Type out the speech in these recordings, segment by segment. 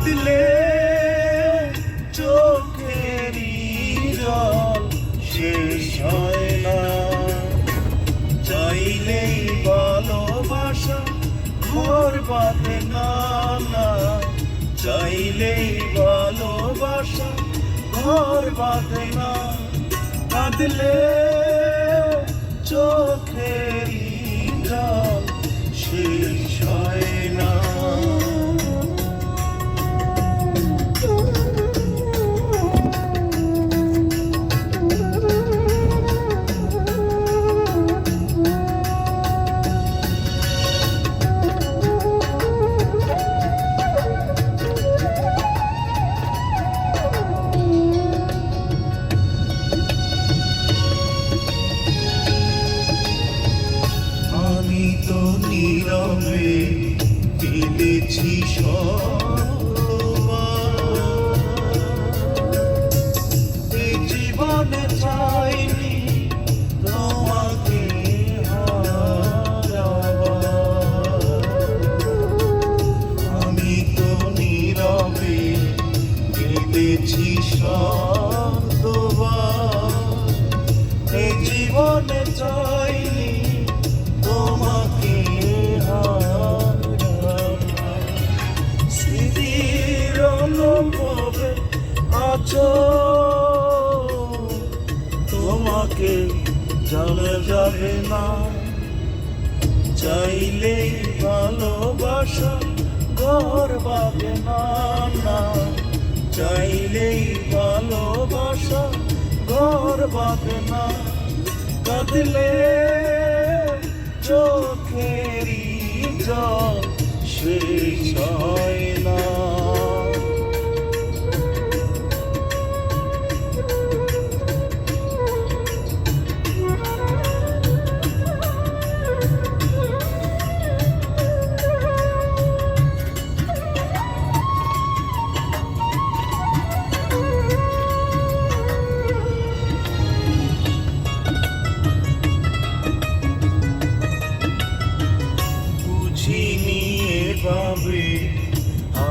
কাঁদলে চোখেরই জল শেষ হয় না। চাইলেই ভালোবাসা ঘর বাঁধে না, চাইলেই ভালোবাসা ঘর বাঁধে না। কাঁদলে চোখেরই জল শেষ হয় না। নীরবে কেঁদেছি এই জীবনে চাইনি তোমাকে আমি তো নীরবে কেঁদেছি এই জীবনে চাইনি তোমাকে স্মৃতির অনুভবে আছো, তোমাকে জানা যাবে না। চাইলেই ভালোবাসা ঘর বাঁধে না, চাইলেই ভালোবাসা ঘর বাঁধে না। কাঁদলে চোখেরই জল শেষ হয় না। ভাবে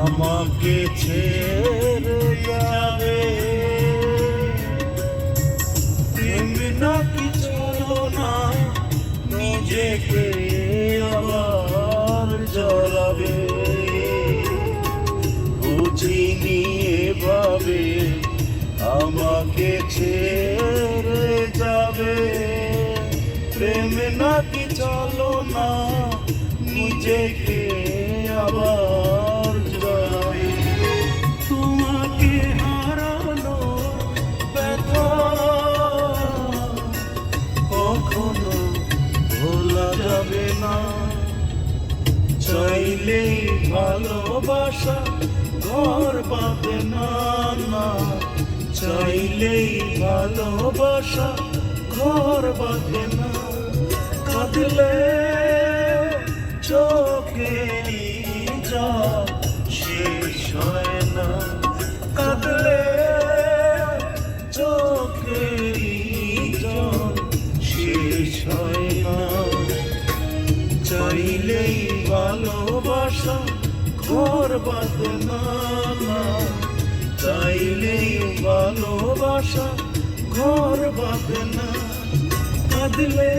আমাকে ছেড়ে যাবে, প্রেম নাকি চলো না নিজেকে আবার জড়াবে। বুঝিনি এভাবে আমাকে ছেড়ে যাবে, প্রেম নাকি চলো না নিজেকে আবার জড়াবে। তোমাকে হারানো ব্যথা কখনো ভোলা যাবে না। চাইলেই ভালোবাসা ঘর বাঁধে না, চাইলেই ভালোবাসা ঘর বাঁধে না। কাঁদলে চোখেরই জল শেষ হয় না। কাঁদলে চোখেরই জল শেষ হয় না। চাইলেই ভালোবাসা ঘর বাঁধে না, চাইলেই ভালোবাসা ঘর বাঁধে না। কাঁদলে